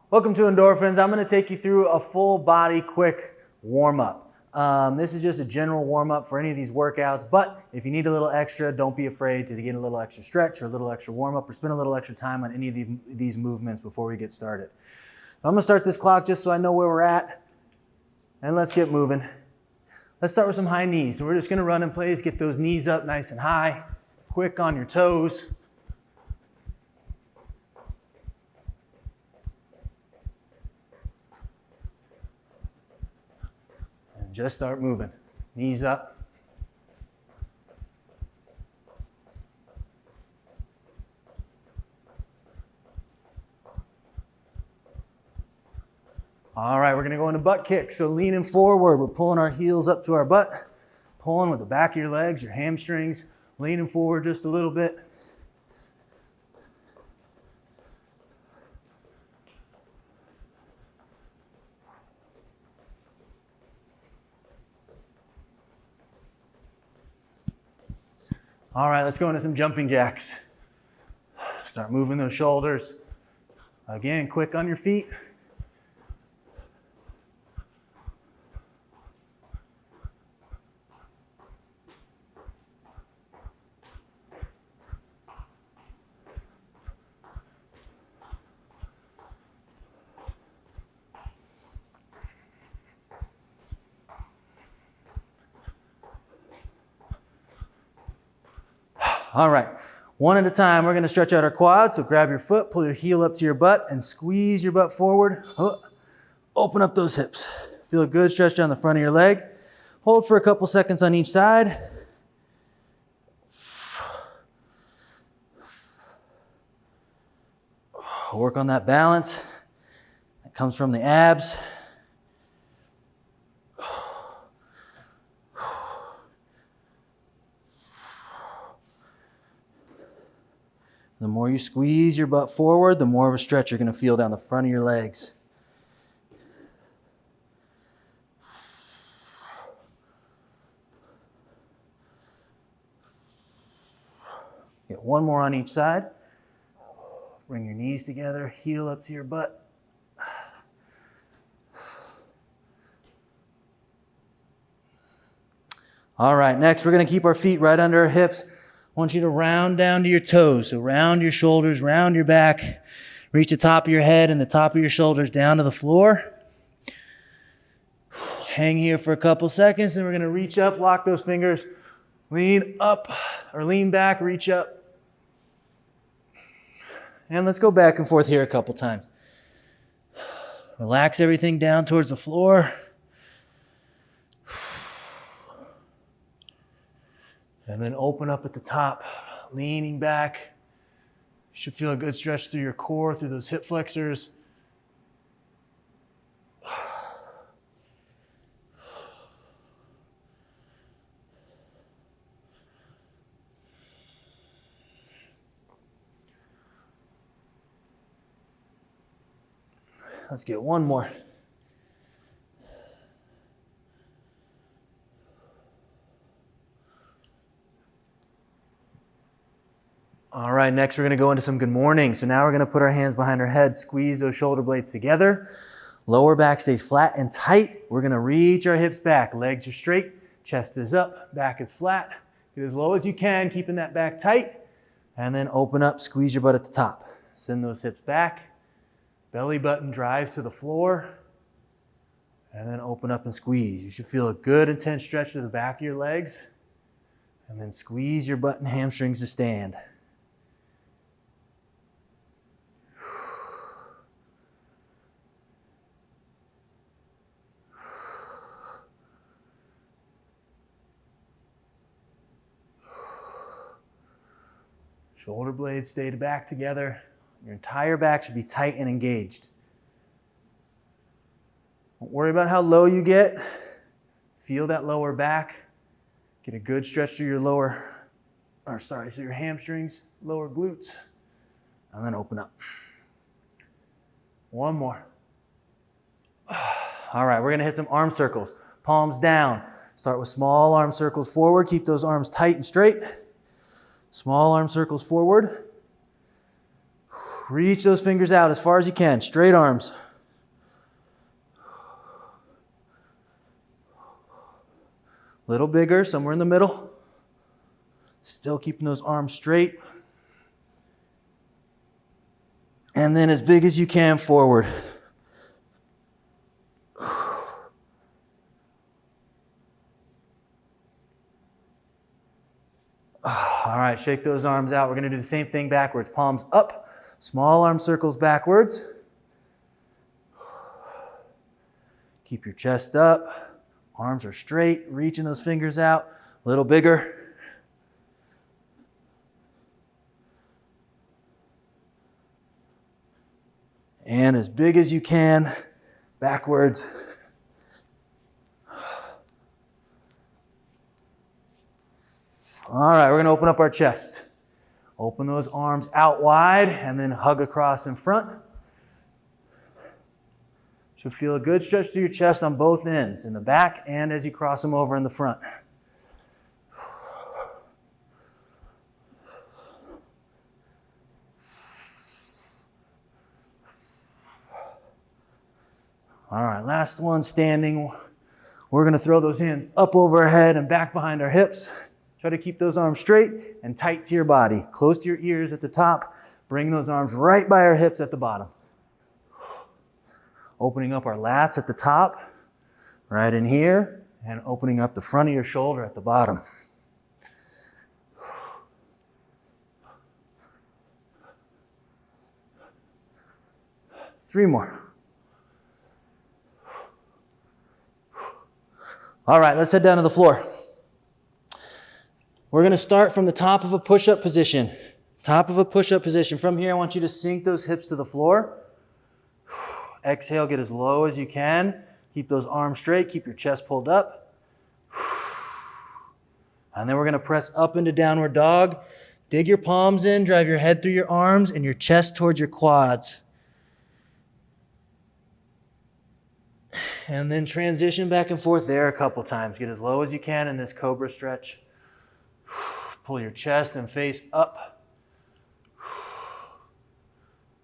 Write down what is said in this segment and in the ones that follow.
Welcome to Endorphins. I'm going to take you through a full body quick warm-up. This is just a general warm-up for any of these workouts, but if you need a little extra, don't be afraid to get a little extra stretch or a little extra warm-up or spend a little extra time on any of these movements before we get started. I'm going to start this clock just so I know where we're at, and let's get moving. Let's start with some high knees. So we're just going to run in place, get those knees up nice and high, quick on your toes. Just start moving. Knees up. All right, we're going to go into butt kick. So leaning forward, we're pulling our heels up to our butt, pulling with the back of your legs, your hamstrings, leaning forward just a little bit. All right, let's go into some jumping jacks. Start moving those shoulders. Again, quick on your feet. All right, one at a time, we're gonna stretch out our quads. So grab your foot, pull your heel up to your butt and squeeze your butt forward. Open up those hips. Feel a good stretch down the front of your leg. Hold for a couple seconds on each side. Work on that balance. That comes from the abs. The more you squeeze your butt forward, the more of a stretch you're going to feel down the front of your legs. Get one more on each side. Bring your knees together, heel up to your butt. All right, next we're going to keep our feet right under our hips. I want you to round down to your toes. So round your shoulders, round your back. Reach the top of your head and the top of your shoulders down to the floor. Hang here for a couple seconds, and we're going to reach up, lock those fingers. Lean up or lean back, reach up. And let's go back and forth here a couple times. Relax everything down towards the floor. And then open up at the top, leaning back. You should feel a good stretch through your core, through those hip flexors. Let's get one more. All right, next we're going to go into some good morning. So now we're going to put our hands behind our head, squeeze those shoulder blades together. Lower back stays flat and tight. We're going to reach our hips back. Legs are straight, chest is up, back is flat. Get as low as you can, keeping that back tight. And then open up, squeeze your butt at the top. Send those hips back. Belly button drives to the floor. And then open up and squeeze. You should feel a good intense stretch to the back of your legs. And then squeeze your butt and hamstrings to stand. Shoulder blades stay back together. Your entire back should be tight and engaged. Don't worry about how low you get. Feel that lower back. Get a good stretch through your through your hamstrings, lower glutes. And then open up. One more. All right, we're gonna hit some arm circles. Palms down. Start with small arm circles forward. Keep those arms tight and straight. Small arm circles forward. Reach those fingers out as far as you can. Straight arms. Little bigger, somewhere in the middle. Still keeping those arms straight. And then as big as you can forward. All right, shake those arms out. We're going to do the same thing backwards. Palms up, small arm circles backwards. Keep your chest up. Arms are straight, reaching those fingers out. A little bigger. And as big as you can, backwards. All right, we're going to open up our chest. Open those arms out wide and then hug across in front. Should feel a good stretch through your chest on both ends, in the back and as you cross them over in the front. All right, last one, standing. We're going to throw those hands up over our head and back behind our hips. Try to keep those arms straight and tight to your body. Close to your ears at the top. Bring those arms right by our hips at the bottom. Opening up our lats at the top, right in here, and opening up the front of your shoulder at the bottom. Three more. All right, let's head down to the floor. We're going to start from the top of a push-up position. Top of a push-up position. From here, I want you to sink those hips to the floor. Exhale, get as low as you can. Keep those arms straight. Keep your chest pulled up. And then we're going to press up into downward dog. Dig your palms in. Drive your head through your arms and your chest towards your quads. And then transition back and forth there a couple times. Get as low as you can in this cobra stretch. Pull your chest and face up.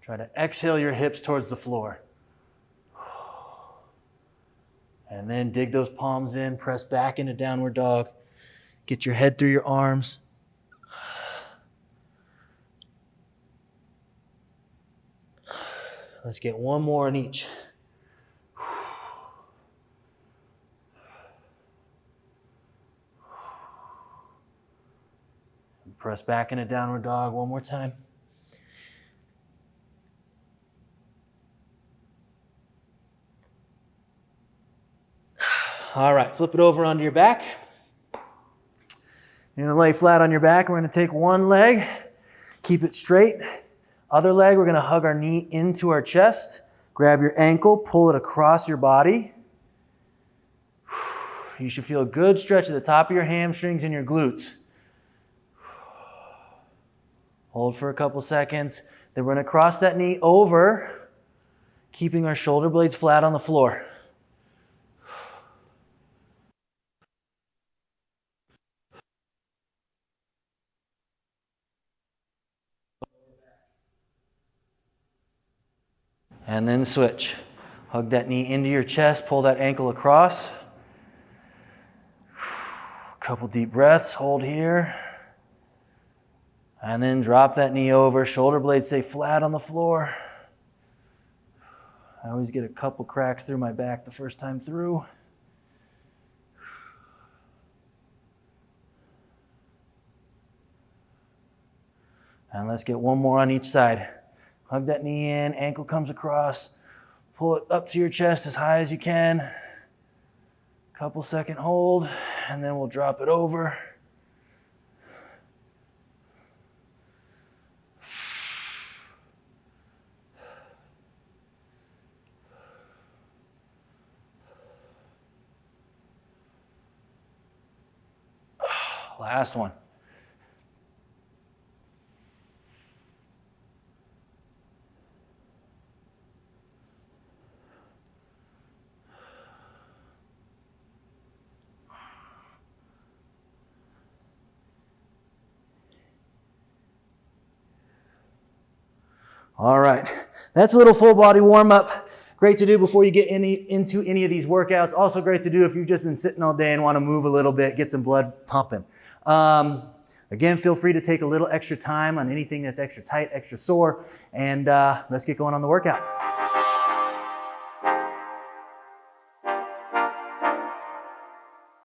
Try to exhale your hips towards the floor. And then dig those palms in, press back into downward dog. Get your head through your arms. Let's get one more in each. Press back into downward dog one more time. All right, flip it over onto your back. You're gonna lay flat on your back. We're gonna take one leg, keep it straight. Other leg, we're gonna hug our knee into our chest. Grab your ankle, pull it across your body. You should feel a good stretch at the top of your hamstrings and your glutes. Hold for a couple seconds. Then we're going to cross that knee over, keeping our shoulder blades flat on the floor. And then switch. Hug that knee into your chest, pull that ankle across. Couple deep breaths, hold here. And then drop that knee over, shoulder blades stay flat on the floor. I always get a couple cracks through my back the first time through. And let's get one more on each side. Hug that knee in, ankle comes across, pull it up to your chest as high as you can. Couple second hold, and then we'll drop it over. Last one. All right, that's a little full body warm up. Great to do before you get into any of these workouts. Also great to do if you've just been sitting all day and want to move a little bit, get some blood pumping. Again, feel free to take a little extra time on anything that's extra tight, extra sore, and let's get going on the workout.